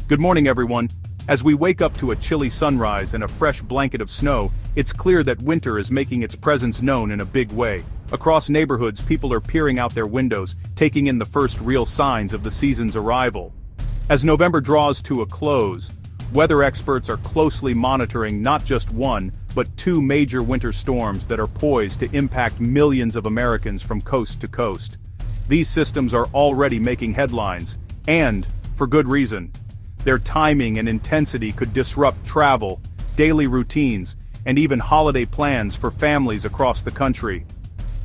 Good morning, everyone. As we wake up to a chilly sunrise and a fresh blanket of snow, it's clear that winter is making its presence known in a big way. Across neighborhoods, people are peering out their windows, taking in the first real signs of the season's arrival. As November draws to a close, weather experts are closely monitoring not just one, but two major winter storms that are poised to impact millions of Americans from coast to coast. These systems are already making headlines, and for good reason. Their timing and intensity could disrupt travel, daily routines, and even holiday plans for families across the country.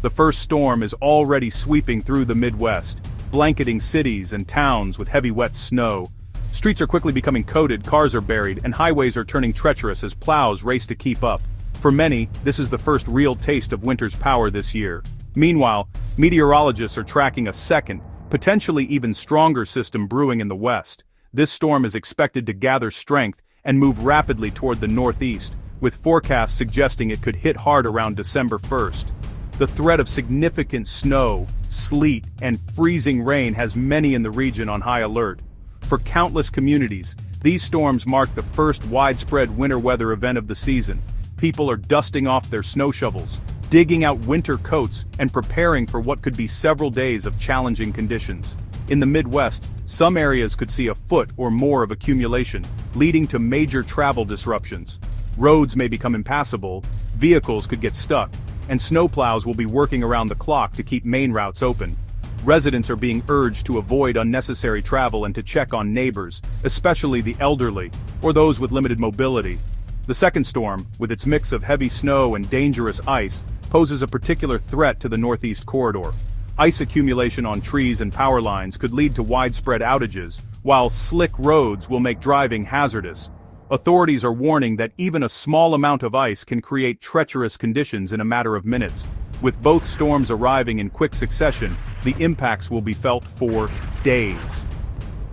The first storm is already sweeping through the Midwest, blanketing cities and towns with heavy wet snow. Streets are quickly becoming coated, cars are buried, and highways are turning treacherous as plows race to keep up. For many, this is the first real taste of winter's power this year. Meanwhile, meteorologists are tracking a second, potentially even stronger system brewing in the west. This storm is expected to gather strength and move rapidly toward the northeast, with forecasts suggesting it could hit hard around December 1st. The threat of significant snow, sleet, and freezing rain has many in the region on high alert. For countless communities, these storms mark the first widespread winter weather event of the season. People are dusting off their snow shovels, digging out winter coats, and preparing for what could be several days of challenging conditions. In the Midwest, some areas could see a foot or more of accumulation, leading to major travel disruptions. Roads may become impassable, vehicles could get stuck, and snowplows will be working around the clock to keep main routes open. Residents are being urged to avoid unnecessary travel and to check on neighbors, especially the elderly, or those with limited mobility. The second storm, with its mix of heavy snow and dangerous ice, poses a particular threat to the Northeast corridor. Ice accumulation on trees and power lines could lead to widespread outages, while slick roads will make driving hazardous. Authorities are warning that even a small amount of ice can create treacherous conditions in a matter of minutes. With both storms arriving in quick succession, the impacts will be felt for days.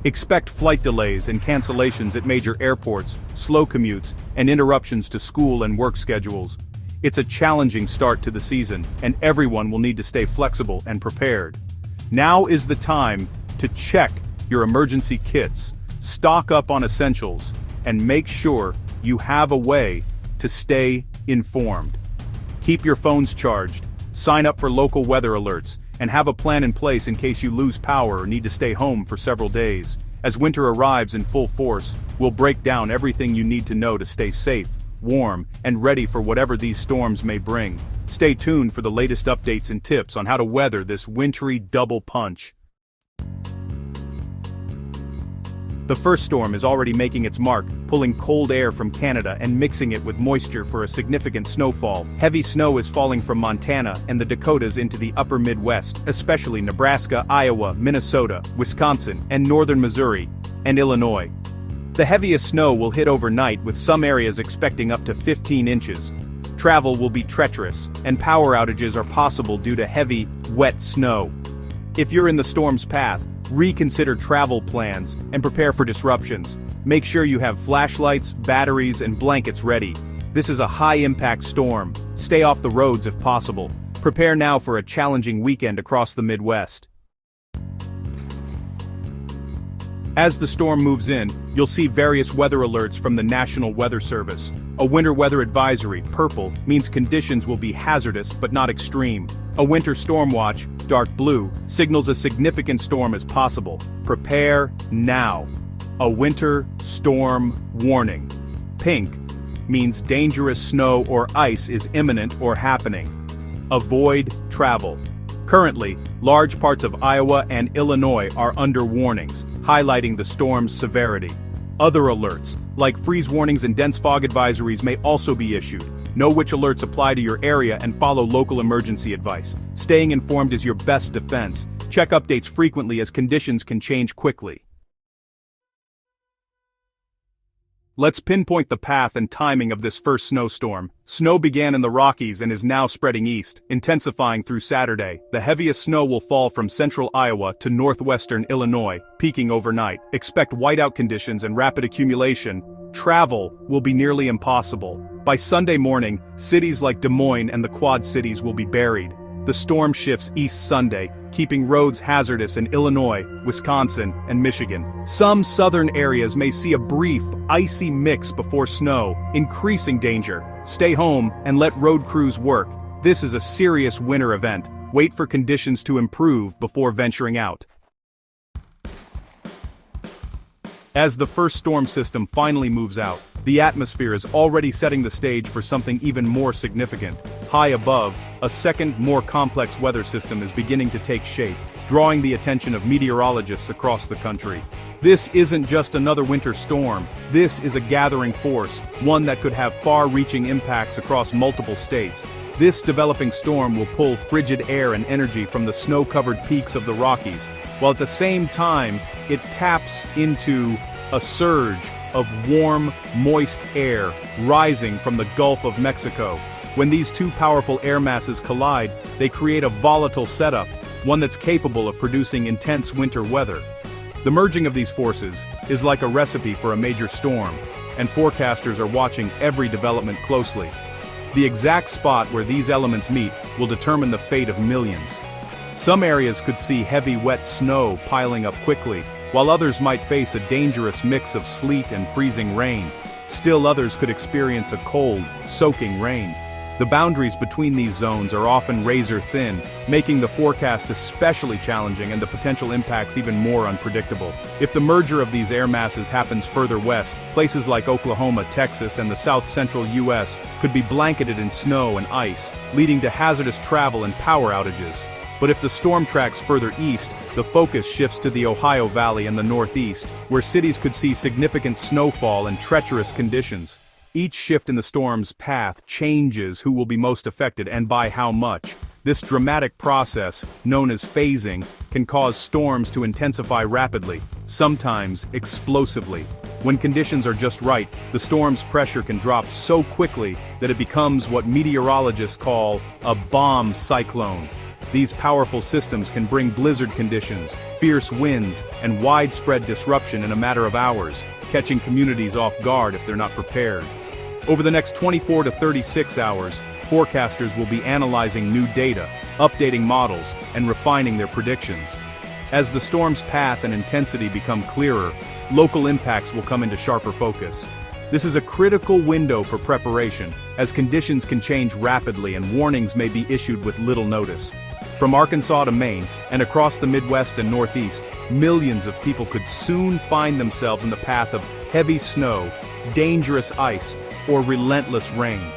Expect flight delays and cancellations at major airports, slow commutes, and interruptions to school and work schedules. It's a challenging start to the season, and everyone will need to stay flexible and prepared. Now is the time to check your emergency kits, stock up on essentials, and make sure you have a way to stay informed. Keep your phones charged, sign up for local weather alerts, and have a plan in place in case you lose power or need to stay home for several days. As winter arrives in full force, we'll break down everything you need to know to stay safe, warm, and ready for whatever these storms may bring. Stay tuned for the latest updates and tips on how to weather this wintry double punch. The first storm is already making its mark, pulling cold air from Canada and mixing it with moisture for a significant snowfall. Heavy snow is falling from Montana and the Dakotas into the upper Midwest, especially Nebraska, Iowa, Minnesota, Wisconsin, and northern Missouri, and Illinois. The heaviest snow will hit overnight, with some areas expecting up to 15 inches. Travel will be treacherous, and power outages are possible due to heavy, wet snow. If you're in the storm's path, reconsider travel plans and prepare for disruptions. Make sure you have flashlights, batteries, and blankets ready. This is a high-impact storm. Stay off the roads if possible. Prepare now for a challenging weekend across the Midwest. As the storm moves in, you'll see various weather alerts from the National Weather Service. A winter weather advisory, purple, means conditions will be hazardous but not extreme. A winter storm watch, dark blue, signals a significant storm is possible. Prepare now. A winter storm warning, pink, means dangerous snow or ice is imminent or happening. Avoid travel. Currently, large parts of Iowa and Illinois are under warnings, highlighting the storm's severity. Other alerts, like freeze warnings and dense fog advisories, may also be issued. Know which alerts apply to your area and follow local emergency advice. Staying informed is your best defense. Check updates frequently as conditions can change quickly. Let's pinpoint the path and timing of this first snowstorm. Snow began in the Rockies and is now spreading east, intensifying through Saturday. The heaviest snow will fall from central Iowa to northwestern Illinois, peaking overnight. Expect whiteout conditions and rapid accumulation. Travel will be nearly impossible. By Sunday morning, cities like Des Moines and the Quad Cities will be buried. the storm shifts east Sunday, keeping roads hazardous in Illinois, Wisconsin, and Michigan. Some southern areas may see a brief, icy mix before snow, increasing danger. Stay home and let road crews work. This is a serious winter event. Wait for conditions to improve before venturing out. As the first storm system finally moves out, the atmosphere is already setting the stage for something even more significant. High above, a second, more complex weather system is beginning to take shape, drawing the attention of meteorologists across the country. This isn't just another winter storm. This is a gathering force, one that could have far-reaching impacts across multiple states. This developing storm will pull frigid air and energy from the snow-covered peaks of the Rockies, while at the same time, it taps into a surge of warm, moist air rising from the Gulf of Mexico. When these two powerful air masses collide, they create a volatile setup, one that's capable of producing intense winter weather. The merging of these forces is like a recipe for a major storm, and forecasters are watching every development closely. The exact spot where these elements meet will determine the fate of millions. Some areas could see heavy wet snow piling up quickly, while others might face a dangerous mix of sleet and freezing rain. Still others could experience a cold, soaking rain. The boundaries between these zones are often razor-thin, making the forecast especially challenging and the potential impacts even more unpredictable. If the merger of these air masses happens further west, places like Oklahoma, Texas, and the south-central U.S. could be blanketed in snow and ice, leading to hazardous travel and power outages. But if the storm tracks further east, the focus shifts to the Ohio Valley and the Northeast, where cities could see significant snowfall and treacherous conditions. Each shift in the storm's path changes who will be most affected and by how much. This dramatic process, known as phasing, can cause storms to intensify rapidly, sometimes explosively. When conditions are just right, the storm's pressure can drop so quickly that it becomes what meteorologists call a bomb cyclone. These powerful systems can bring blizzard conditions, fierce winds, and widespread disruption in a matter of hours, catching communities off guard if they're not prepared. Over the next 24 to 36 hours, forecasters will be analyzing new data, updating models, and refining their predictions. As the storm's path and intensity become clearer, local impacts will come into sharper focus. This is a critical window for preparation, as conditions can change rapidly and warnings may be issued with little notice. From Arkansas to Maine, and across the Midwest and Northeast, millions of people could soon find themselves in the path of heavy snow, dangerous ice, or relentless rain.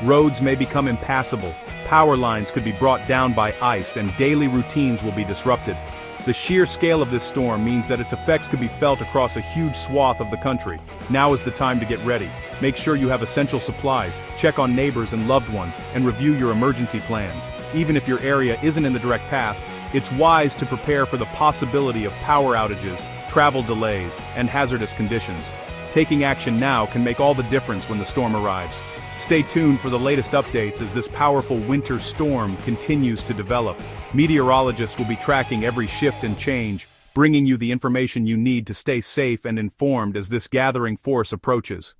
Roads may become impassable, power lines could be brought down by ice, and daily routines will be disrupted. The sheer scale of this storm means that its effects could be felt across a huge swath of the country. Now is the time to get ready. Make sure you have essential supplies, check on neighbors and loved ones, and review your emergency plans. Even if your area isn't in the direct path, it's wise to prepare for the possibility of power outages, travel delays, and hazardous conditions. Taking action now can make all the difference when the storm arrives. Stay tuned for the latest updates as this powerful winter storm continues to develop. Meteorologists will be tracking every shift and change, bringing you the information you need to stay safe and informed as this gathering force approaches.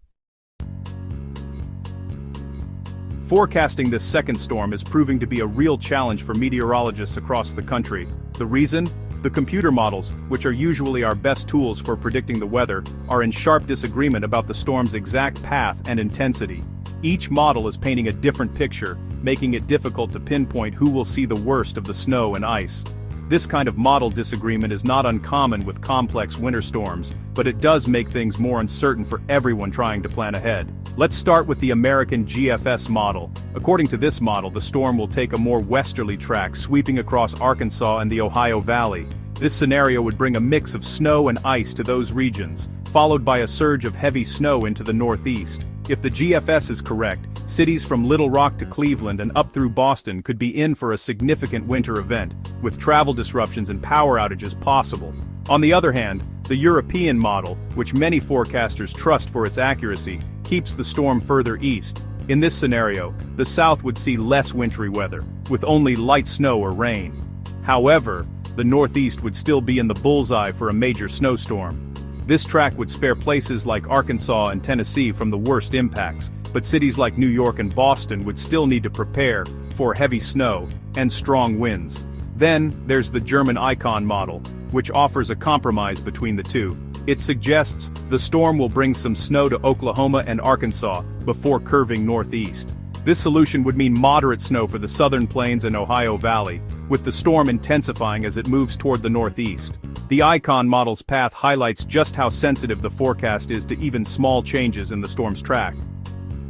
Forecasting this second storm is proving to be a real challenge for meteorologists across the country. The reason? The computer models, which are usually our best tools for predicting the weather, are in sharp disagreement about the storm's exact path and intensity. Each model is painting a different picture, making it difficult to pinpoint who will see the worst of the snow and ice. This kind of model disagreement is not uncommon with complex winter storms, but it does make things more uncertain for everyone trying to plan ahead. Let's start with the American GFS model. According to this model, the storm will take a more westerly track, sweeping across Arkansas and the Ohio Valley. This scenario would bring a mix of snow and ice to those regions, followed by a surge of heavy snow into the Northeast. If the GFS is correct, cities from Little Rock to Cleveland and up through Boston could be in for a significant winter event, with travel disruptions and power outages possible. On the other hand, the European model, which many forecasters trust for its accuracy, keeps the storm further east. In this scenario, the South would see less wintry weather, with only light snow or rain. However, the Northeast would still be in the bullseye for a major snowstorm. This track would spare places like Arkansas and Tennessee from the worst impacts, but cities like New York and Boston would still need to prepare for heavy snow and strong winds. Then, there's the German icon model, which offers a compromise between the two. It suggests the storm will bring some snow to Oklahoma and Arkansas before curving northeast. This solution would mean moderate snow for the southern plains and Ohio Valley, with the storm intensifying as it moves toward the northeast. The icon model's path highlights just how sensitive the forecast is to even small changes in the storm's track.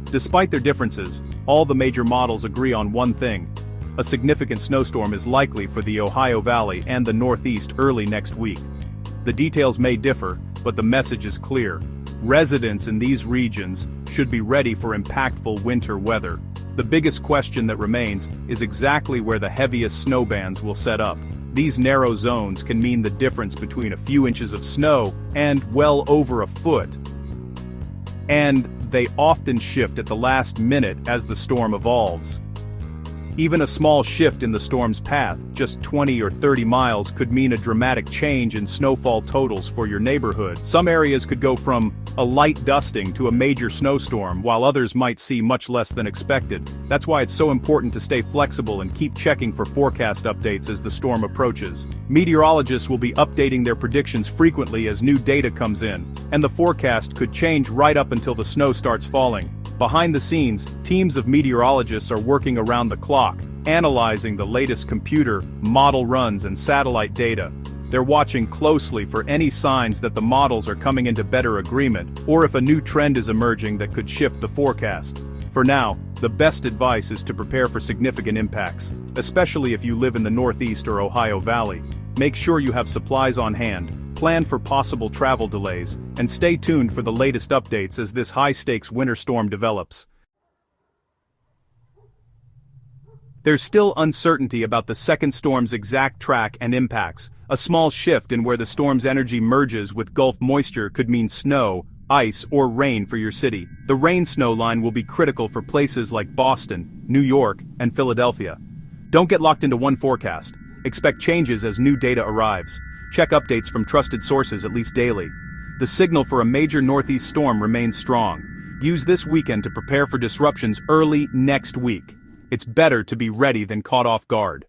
Despite their differences, all the major models agree on one thing: a significant snowstorm is likely for the Ohio Valley and the Northeast early next week. The details may differ, but the message is clear. Residents in these regions should be ready for impactful winter weather. The biggest question that remains is exactly where the heaviest snow bands will set up. These narrow zones can mean the difference between a few inches of snow and well over a foot. And they often shift at the last minute as the storm evolves. Even a small shift in the storm's path, just 20 or 30 miles, could mean a dramatic change in snowfall totals for your neighborhood. Some areas could go from a light dusting to a major snowstorm, while others might see much less than expected. That's why it's so important to stay flexible and keep checking for forecast updates as the storm approaches. Meteorologists will be updating their predictions frequently as new data comes in, and the forecast could change right up until the snow starts falling. Behind the scenes, teams of meteorologists are working around the clock, analyzing the latest computer, model runs and satellite data. They're watching closely for any signs that the models are coming into better agreement, or if a new trend is emerging that could shift the forecast. For now, the best advice is to prepare for significant impacts, especially if you live in the Northeast or Ohio Valley. Make sure you have supplies on hand, plan for possible travel delays, and stay tuned for the latest updates as this high-stakes winter storm develops. There's still uncertainty about the second storm's exact track and impacts. A small shift in where the storm's energy merges with Gulf moisture could mean snow, ice, or rain for your city. The rain-snow line will be critical for places like Boston, New York, and Philadelphia. Don't get locked into one forecast. Expect changes as new data arrives. Check updates from trusted sources at least daily. The signal for a major northeast storm remains strong. Use this weekend to prepare for disruptions early next week. It's better to be ready than caught off guard.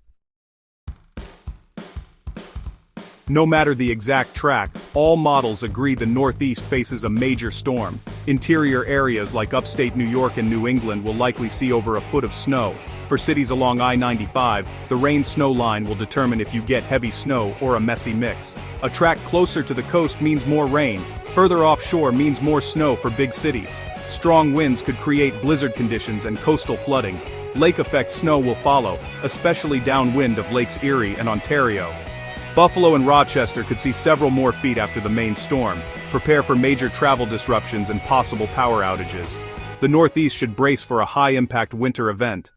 No matter the exact track, all models agree the Northeast faces a major storm. Interior areas like upstate New York and New England will likely see over a foot of snow. For cities along I-95, the rain-snow line will determine if you get heavy snow or a messy mix. A track closer to the coast means more rain. Further offshore means more snow for big cities. Strong winds could create blizzard conditions and coastal flooding. Lake-effect snow will follow, especially downwind of Lakes Erie and Ontario. Buffalo and Rochester could see several more feet after the main storm. Prepare for major travel disruptions and possible power outages. The Northeast should brace for a high-impact winter event.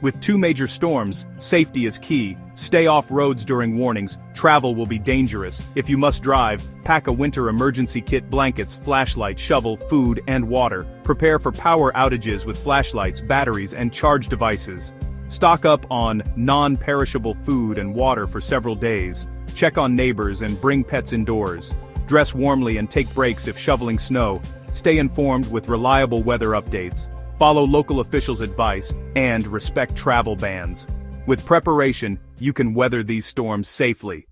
With two major storms, safety is key. Stay off roads during warnings. Travel will be dangerous. If you must drive, pack a winter emergency kit: blankets, flashlight, shovel, food, and water. Prepare for power outages with flashlights, batteries, and charge devices. Stock up on non-perishable food and water for several days. Check on neighbors and bring pets indoors. Dress warmly and take breaks if shoveling snow. Stay informed with reliable weather updates. Follow local officials' advice, and respect travel bans. With preparation, you can weather these storms safely.